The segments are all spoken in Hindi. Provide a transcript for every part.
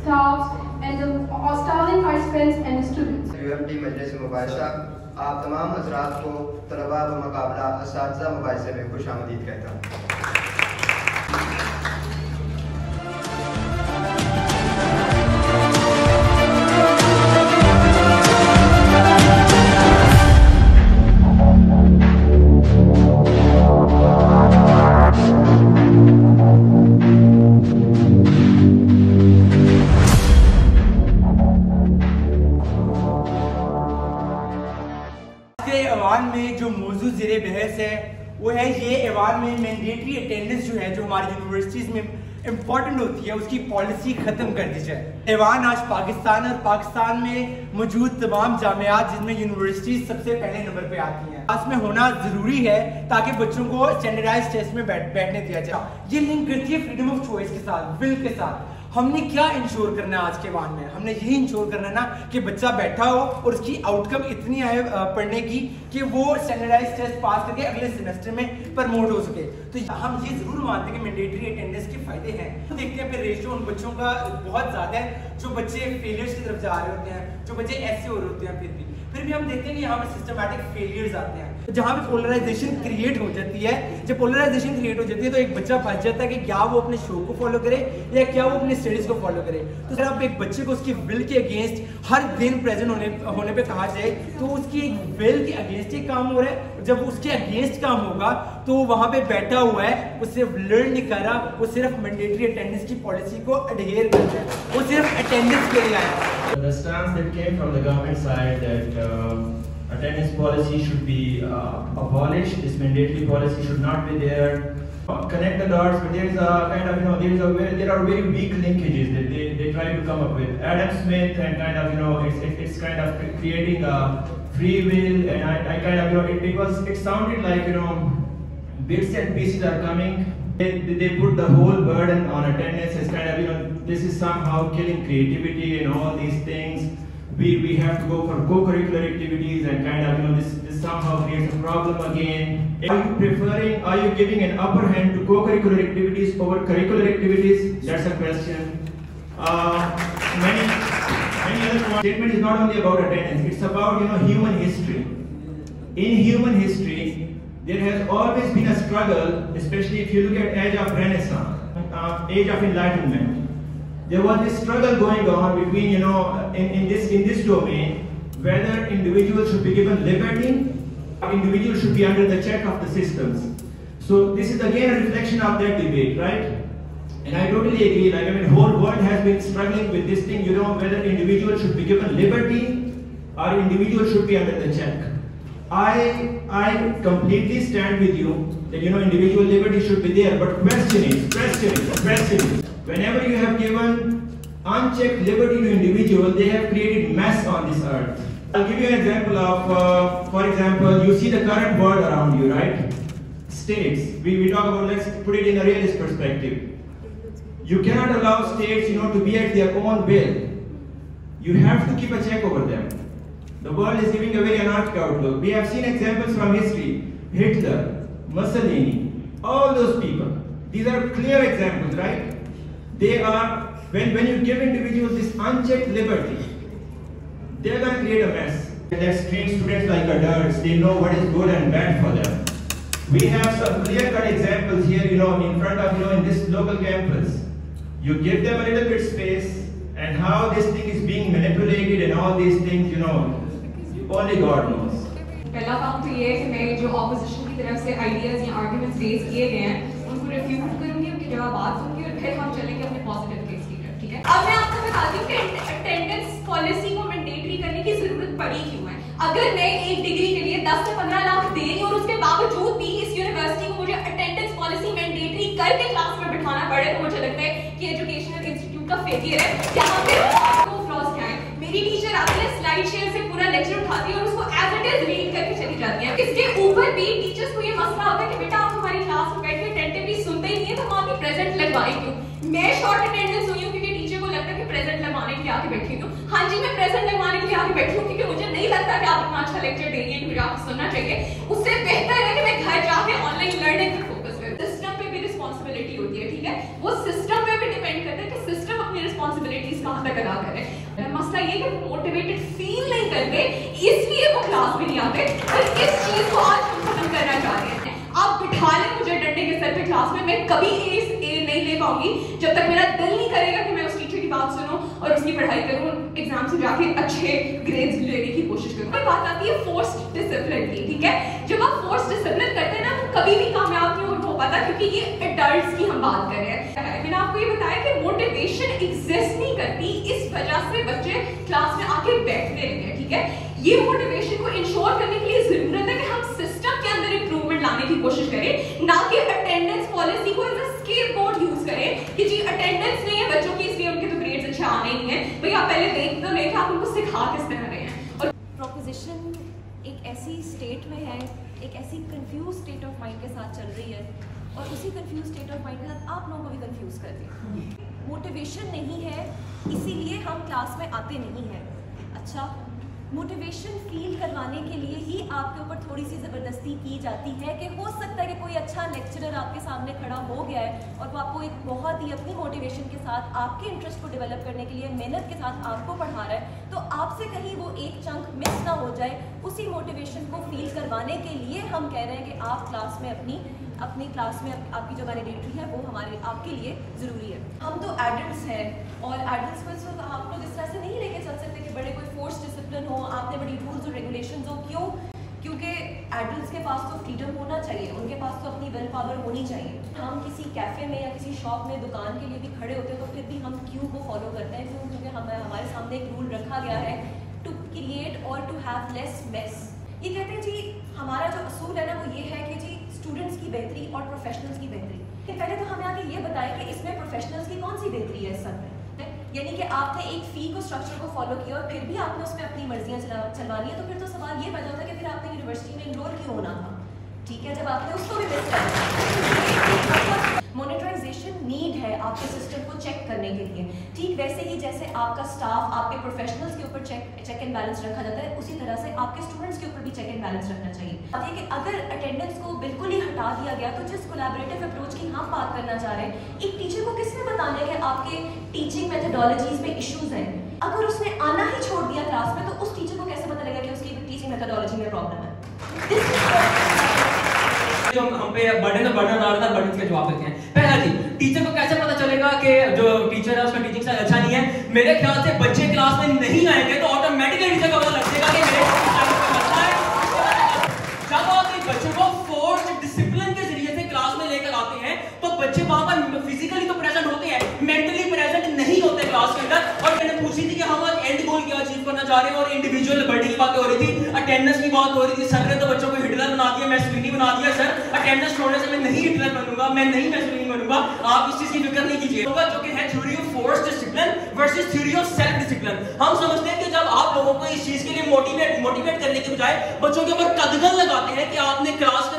staffs, and the sterling participants and the students. UMT मजलिस मुबाशा आप तमाम हज़रात को तलबा बमुकाबला असातिज़ा मुबाहिसे में खुशामदीद कहता हूँ। ऐवान में जो मौजूद ज़िरे बहस है वो है ये ऐवान में मैंडेटरी अटेंडेंस जो है जो हमारी यूनिवर्सिटीज़ में इम्पॉर्टेंट होती है उसकी पॉलिसी ख़त्म कर दी जाए। ऐवान आज पाकिस्तान और पाकिस्तान में मौजूद तमाम जामियात जिनमें यूनिवर्सिटीज़ सबसे पहले नंबर पे आती हैं क्लास में होना ज़रूरी है ताकि बच्चों को स्टैंडर्डाइज्ड टेस्ट में बैठने दिया जाए। ये लिंक करती है फ्रीडम ऑफ चॉइस के साथ, विल के साथ। हमने क्या इंश्योर करना है आज के वान में? हमने यही इंश्योर करना है ना कि बच्चा बैठा हो और उसकी आउटकम इतनी आए पढ़ने की कि वो स्टैंडर्डाइज्ड टेस्ट पास करके अगले सेमेस्टर में प्रमोट हो सके। तो हम ये जरूर मानते हैं कि मैंडेटरी अटेंडेंस के फायदे हैं। तो देखते हैं फिर रेशियो उन बच्चों का बहुत ज्यादा है जो बच्चे फेलियर्स की तरफ जा रहे होते हैं, जो बच्चे ऐसे हो रहे होते हैं। फिर भी हम देखते हैं कि यहाँ पर सिस्टमैटिक फेलियर्स आते हैं। तो जहाँ पे पोलराइजेशन क्रिएट हो जाती है, जब पोलराइजेशन क्रिएट हो जाती है तो एक बच्चा फंस जाता है कि क्या वो अपने शो को फॉलो करे या क्या वो अपनी स्टडीज को फॉलो करे। तो अगर आप एक बच्चे को उसकी विल के अगेंस्ट हर दिन प्रेजेंट होने पे कहा जाए तो उसकी एक विल के अगेंस्ट ही काम हो रहा है। जब उसके अगेंस्ट काम होगा तो वहां पे बैठा हुआ है, वो सिर्फ लर्न नहीं कर रहा, वो सिर्फ मैंडेटरी अटेंडेंस की पॉलिसी को अडहेयर कर रहा है, वो सिर्फ अटेंडेंस के लिए आया है। The stance that came from the government side that attendance policy should be abolished, this mandatory policy should not be there. Connect the dots, but there is a kind of there are very weak linkages that they try to come up with. Adam Smith and kind of it's kind of creating a free will, and I kind of it sounded like bits and pieces are coming. They put the whole burden on attendance as kind of this is somehow killing creativity and all these things. We have to go for co-curricular activities and kind of this somehow creates a problem again. Are you giving an upper hand to co-curricular activities over curricular activities? That's a question. Many other statement is not only about attendance, it's about human history. In human history, there has always been a struggle, especially if you look at age of Renaissance, age of Enlightenment. There was this struggle going on between, in this domain, whether individuals should be given liberty, or individuals should be under the check of the systems. So this is again a reflection of that debate, right? And I totally agree. Like whole world has been struggling with this thing. Whether individuals should be given liberty, or individuals should be under the check. I completely stand with you that individual liberty should be there, but question is, whenever you have given unchecked liberty to individual, they have created mess on this earth. I'll give you an example of, for example, you see the current world around you, right? States. We talk about, let's put it in a realist perspective. You cannot allow states, to be at their own will. You have to keep a check over them. The world is giving a very anarchic outlook. We have seen examples from history. Hitler, Mussolini, all those people. These are clear examples, right? They are, when you give individuals this unchecked liberty, they're going to create a mess. Let's treat students like adults. They know what is good and bad for them. We have some clear-cut examples here, in front of, in this local campus. You give them a little bit space, and how this thing is being manipulated and all these things, only God knows. पहला काम तो ये है कि मैं जो ऑपोजिशन की तरफ से आइडियाज या आर्गुमेंट्स रेज किए गए हैं उनको रिफ्यूट करूंगी, उनकी जवाब दूंगी और फिर हम चलेंगे अपने पॉजिटिव केस की तरफ। ठीक है, अब मैं आपको बताती हूँ कि अटेंडेंस पॉलिसी को मैंडेटरी करने की जरूरत पड़ी क्यों है। अगर मैं एक डिग्री के लिए 10 से 15 लाख दे रही हूँ और उसके बावजूद भी इस यूनिवर्सिटी को मुझे अटेंडेंस पॉलिसी मैंडेटरी करके क्लास में बिठाना पड़े, तो मुझे लगता है कि एजुकेशनल इंस्टीट्यूट का फेलियर है। यहाँ पे फ्लॉज क्या है, मेरी टीचर आती है स्लाइड शेयर से पूरा लेक्चर उठाती है और उसको एज इट इज रीड करके चली जाती है। इसके ऊपर भी टीचर्स को ये मसला होता है कि बेटा आप हमारी क्लास में बैठ के अटेंटिवली सुनते ही नहीं है, तो हम आपकी प्रेजेंट लगवाएं क्यों। मैं शॉर्ट अटेंडेंस हुई हूँ क्योंकि टीचर को लगता है कि प्रेजेंट लगवाने के लिए आके बैठी हूँ। हाँ जी, मैं प्रेजेंट लगवाने के लिए आके बैठी हूँ क्योंकि मुझे नहीं लगता कि आप इतना अच्छा लेक्चर दे रही है, मुझे आपको सुनना चाहिए। उससे बेहतर है कि मैं घर जाके ऑनलाइन लर्निंग पर फोकस करूँ। सिस्टम पे भी रिस्पॉन्सिबिलिटी होती है, ठीक है, वो सिस्टम पे भी डिपेंड करता है कि सिस्टम अपनी रिस्पॉन्सिबिलिटीज वहां तक अदा करें। मसला ये कि मोटिवेटेड फील नहीं करते, इसलिए वो क्लास में नहीं आते, और इस चीज को आज हम खत्म करना चाह रहे हैं। आप बिठा लें मुझे डंडे के सर पे क्लास में, मैं कभी ए नहीं ले पाऊंगी जब तक मेरा दिल नहीं करेगा कि मैं उस टीचर की बात सुनूं और उसकी पढ़ाई करूं, एग्जाम से जाके अच्छे ग्रेड्स लेने की कोशिश करूं। पर बात आती है फोर्स्ड डिसिप्लिन की, ठीक है? जब आप फोर्स्ड डिसिप्लिन करते हैं ना, तो कभी भी कामयाब नहीं हो पाता, क्योंकि ये एडल्ट्स की हम बात कर रहे हैं। मैंने आपको ये बताया कि मोटिवेशन एग्जिस्ट नहीं करती, इस वजह से बच्चे क्लास में आके बैठते रहते हैं, ठीक है? ये मोटिवेशन को इंश्योर करने के लिए जरूरत है कि हम सिस्टम के अंदर इंप्रूवमेंट लाने की कोशिश करें, ना कि अटेंडेंस पॉलिसी को एज अ स्केपगोट यूज करें कि जी अटेंडेंस नहीं है बच्चों की, इसलिए उनके तो ग्रेड्स अच्छे आने नहीं है। भाई आप पहले देख तो लें कि आप उनको सिखा किस तरह रहे हैं। और प्रोपोजिशन एक ऐसी स्टेट में है, एक ऐसी कंफ्यूज स्टेट ऑफ माइंड के साथ चल रही है, और उसी कंफ्यूज स्टेट ऑफ माइंड के साथ आप लोगों को भी कंफ्यूज कर दिया। मोटिवेशन नहीं है, इसीलिए हम क्लास में आते नहीं हैं। अच्छा, मोटिवेशन फील करवाने के लिए ही आपके ऊपर थोड़ी सी ज़बरदस्ती की जाती है कि हो सकता है कि कोई अच्छा लेक्चरर आपके सामने खड़ा हो गया है और वो आपको एक बहुत ही अपनी मोटिवेशन के साथ आपके इंटरेस्ट को डेवलप करने के लिए मेहनत के साथ आपको पढ़ा रहा है, तो आपसे कहीं वो एक चंक मिस ना हो जाए, उसी मोटिवेशन को फील करवाने के लिए हम कह रहे हैं कि आप क्लास में अपनी क्लास में आपकी जो वैलिडिटी है वो हमारे आपके लिए ज़रूरी है। हम तो एडल्ट्स हैं, और एडल्ट्स को आप लोग इस तरह से नहीं लेके चल सकते कि बड़े कोई फोर्स डिसिप्लिन हो, आपने बड़ी रूल्स और रेगुलेशंस हो। क्यों? क्योंकि एडल्ट्स के पास तो फ्रीडम होना चाहिए, उनके पास तो अपनी विल पावर होनी चाहिए। हम किसी कैफ़े में या किसी शॉप में दुकान के लिए भी खड़े होते हैं तो फिर भी हम क्यों को फॉलो करते हैं? क्यों? क्योंकि हमारे सामने एक रूल रखा गया है टू क्रिएट और टू हैव लेस मेस। ये कहते हैं जी हमारा जो असूल है ना वो ये है कि जी स्टूडेंट्स की बेहतरी और प्रोफेशनल्स की बेहतरी। पहले तो हमें आगे ये बताएं कि इसमें प्रोफेशनल्स की कौन सी बेहतरी है इस सब में। यानी कि आपने एक फी को स्ट्रक्चर को फॉलो किया और फिर भी आपने उसमें अपनी मर्जियां चलवानी है, तो फिर तो सवाल ये पैदा होता है कि फिर आपने यूनिवर्सिटी में इनरोल क्यों होना था? ठीक है, जब आपने उसको भी मिस कर मोनेटाइजेशन नीड है आपके सिस्टम को चेक करने के लिए। ठीक वैसे ही जैसे आपका स्टाफ आपके प्रोफेशनल्स के ऊपर चेक एंड बैलेंस रखा जाता है, उसी तरह से आपके स्टूडेंट्स के ऊपर भी चेक एंड बैलेंस रखना चाहिए। अब ये कि अगर अटेंडेंस को बिल्कुल ही हटा दिया गया, तो जिस कोलैबोरेटिव अप्रोच की हम बात करना चाह रहे हैं, एक टीचर को किसने बताना है कि आपके टीचिंग मेथोडोलॉजीज में इश्यूज हैं? अगर उसने आना ही छोड़ दिया क्लास में, तो उस टीचर को कैसे पता लगेगा कि उसकी टीचिंग मेथोडोलॉजी में प्रॉब्लम है? जो हम पे बर्डन आ रहा था, बर्डन के जवाब देते हैं। पहला जी, टीचर को कैसे पता चलेगा कि जो टीचर है उसका टीचिंग स्टाइल अच्छा नहीं है? मेरे ख्याल से बच्चे क्लास में नहीं आएंगे तो ऑटोमेटिकली टीचर को पता लग जाएगा कि मेरे मसला है। जब आप एक बच्चे को फोर्स्ड डिसिप्लिन के जरिए से क्लास में लेकर आते हैं, तो बच्चे वहां पर फिजिकली तो प्रेजेंट होते हैं, मेंटली प्रेजेंट नहीं होते क्लास के अंदर। और मैंने पूछी थी कि हम आज एंड गोल क्या अचीव करना चाह रहे हैं, और इंडिविजुअल लिबर्टी की बातें हो रही थी, अटेंडेंस की बात हो रही थी। सर ने तो बच्चों को हिटलर बना दिया, मैसोलिनी बना दिया। सर अटेंडेंस छोड़ने से मैं नहीं हिटलर बनूंगा, मैं नहीं मैसोलिनी बनूंगा, आप इस चीज की फिक्र नहीं कीजिए। जो कि है theory of force discipline versus theory of self discipline. हम समझते हैं कि जब आप लोगों को इस चीज के लिए मोटिवेट करने के बजाय बच्चों के ऊपर कदगन लगाते हैं कि आपने क्लास के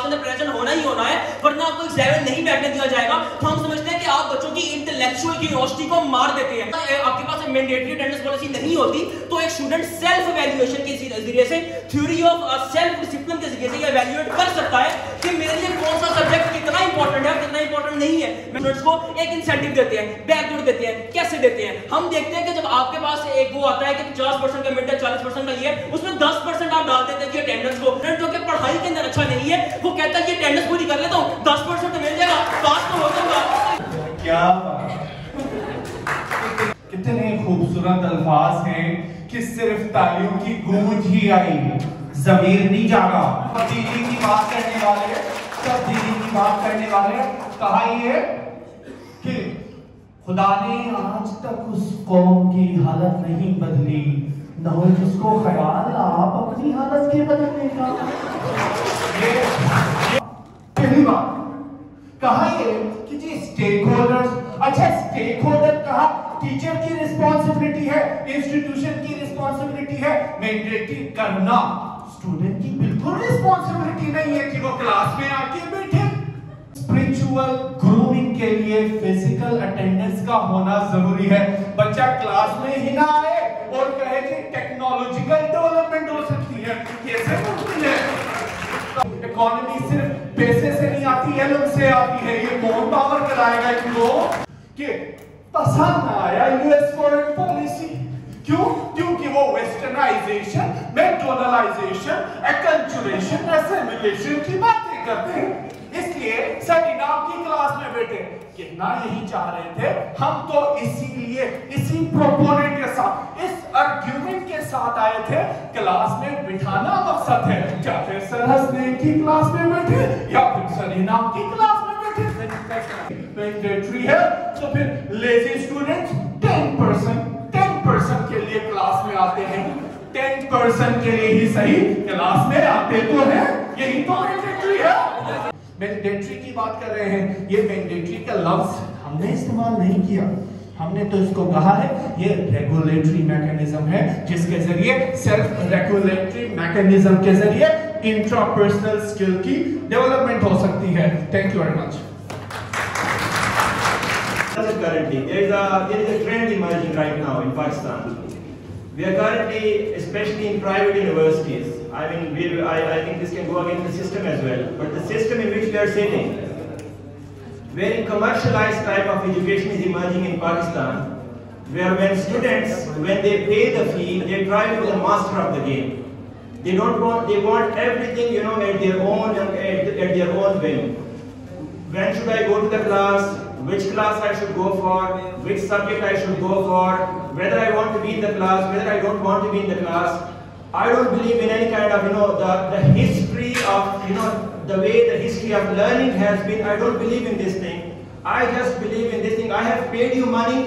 अंदर प्रेजेंट होना ही होना है, वरना आपको एग्जाम में नहीं बैठने दिया जाएगा, तो हम समझते हैं कि आप बच्चों की इंटेलेक्चुअल क्यूरियोसिटी को मार देते हैं। आपके पास मैंडेटरी अटेंडेंस पॉलिसी नहीं होती, तो एक स्टूडेंट सेल्फ इवैल्यूएशन के जरिए से, थ्योरी ऑफ सेल्फ डिसिप्लिन के जरिए से ये इवैल्यूएट कर सकता है कि मेरे लिए कौन सा सब्जेक्ट कितना इंपॉर्टेंट है और कितना इंपॉर्टेंट नहीं है। स्टूडेंट्स को एक इंसेंटिव देते हैं, बैकडोर देते हैं। कैसे देते हैं? हम देखते हैं कि जब आपके पास एक वो आता है कि 50% का मिड है, 40% का ये है, उसमें 10% आप डाल देते हैं कि अटेंडेंस को। जो कि पढ़ाई के अंदर अच्छा नहीं है, वो कहता है कि अटेंडेंस पूरी कर लेता हूं, 10% तो मिल जाएगा, पास तो हो जाऊंगा। क्या कितने खूबसूरत अल्फाज हैं कि सिर्फ तालियों की गूंज ही आई, ज़मीर नहीं जागा। तब्दीली की बात करने वाले, तब्दीली की बात करने वाले, कहा ये कि खुदा ने आज तक उस कौम की हालत नहीं बदली, न हो जिसको ख्याल आप अपनी हालत के बदलने का। पहली बात कहा ये कि जी स्टेक होल्डर्स, अच्छा स्टेक होल्डर कहा टीचर की रिस्पॉन्सिबिलिटी है, इंस्टीट्यूशन की रिस्पॉन्सिबिलिटी है, मैंडेटरी करना स्टूडेंट की बिल्कुल रिस्पॉन्सिबिलिटी नहीं है कि वो क्लास में आके बैठे। स्पिरिचुअल ग्रूमिंग के लिए फिजिकल अटेंडेंस का होना जरूरी है। बच्चा क्लास में ही ना आए और कहे कि टेक्नोलॉजिकल डेवलपमेंट हो सकती है, कैसे मुमकिन है? इकोनॉमी सिर्फ पैसे से नहीं आती, इल्म से आती है। ये कौन पावर कराएगा इनको कि पसंद आया यूएस फॉरेन पॉलिसी। क्यों? क्योंकि वो वेस्टर्नाइजेशन, मैकडोनलाइजेशन, एक्लचुरेशन, एसिमिलेशन की बातें करते हैं। इसलिए सर इनाम की क्लास में बैठे कितना यही चाह रहे थे हम तो, इसीलिए इसी प्रोपोनेंट के साथ, इस आर्ग्यूमेंट के साथ आए थे। क्लास में बिठाना मकसद है, क्या फिर सर हंसने की क्लास में बैठे या फिर सर इनाम की क्लास में बैठे? मैंडेटरी है तो फिर लेजी स्टूडेंट्स 10% के लिए क्लास में आते हैं, 10% के लिए ही सही क्लास में आते तो हैं, यही तो मैंडेटरी है। मैंडेटरी की बात कर रहे हैं, ये मैंडेटरी का लफ्ज हमने इस्तेमाल नहीं किया, हमने तो इसको कहा है ये रेगुलेटरी मैकेनिज्म है, जिसके जरिए सेल्फ रेगुलेटरी मैकेनिज्म के जरिए इंट्रापर्सनल स्किल की डेवलपमेंट हो सकती है। Thank you very much. Currently, there is a trend emerging right now in Pakistan. We are currently, especially in private universities, I mean, I think this can go against the system as well, but the system in which we are sitting, wherein commercialized type of education is emerging in Pakistan, where when students, when they pay the fee, they try to be the master of the game. They want everything, you know, at their own whim. When should I go to the class? Which class I should go for? Which subject I should go for? Whether I want to be in the class, whether I don't want to be in the class. I don't believe in any kind of, you know, the history of, you know, the way the history of learning has been. I don't believe in this thing. I just believe in this thing. I have paid you money.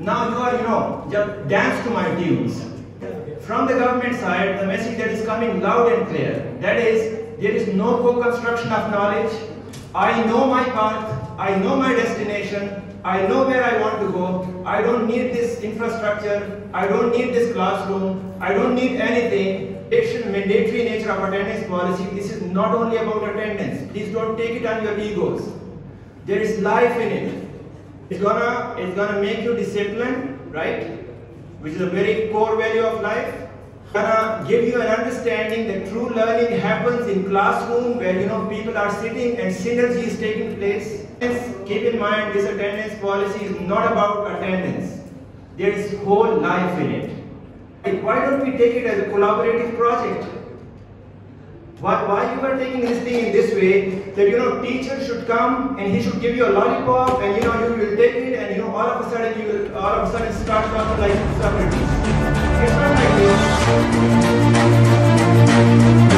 Now you are, you know, just dance to my tunes. From the government side, the message that is coming loud and clear, that is, there is no co-construction of knowledge. I know my path, I know my destination, I know where I want to go. I don't need this infrastructure, I don't need this classroom, I don't need anything. Mandatory nature of attendance policy, this is not only about attendance. Please don't take it on your egos. There is life in it. It's gonna make you disciplined, right? Which is a very core value of life. Gonna give you an understanding that true learning happens in classroom, where, you know, people are sitting and synergy is taking place. Keep in mind, this attendance policy is not about attendance. There is whole life in it. And why don't we take it as a collaborative project? Why you are taking this thing in this way, that, you know, teacher should come and he should give you a lollipop and, you know, you will take it and, you know, all of a sudden you will start talking like Socrates. It's not like this.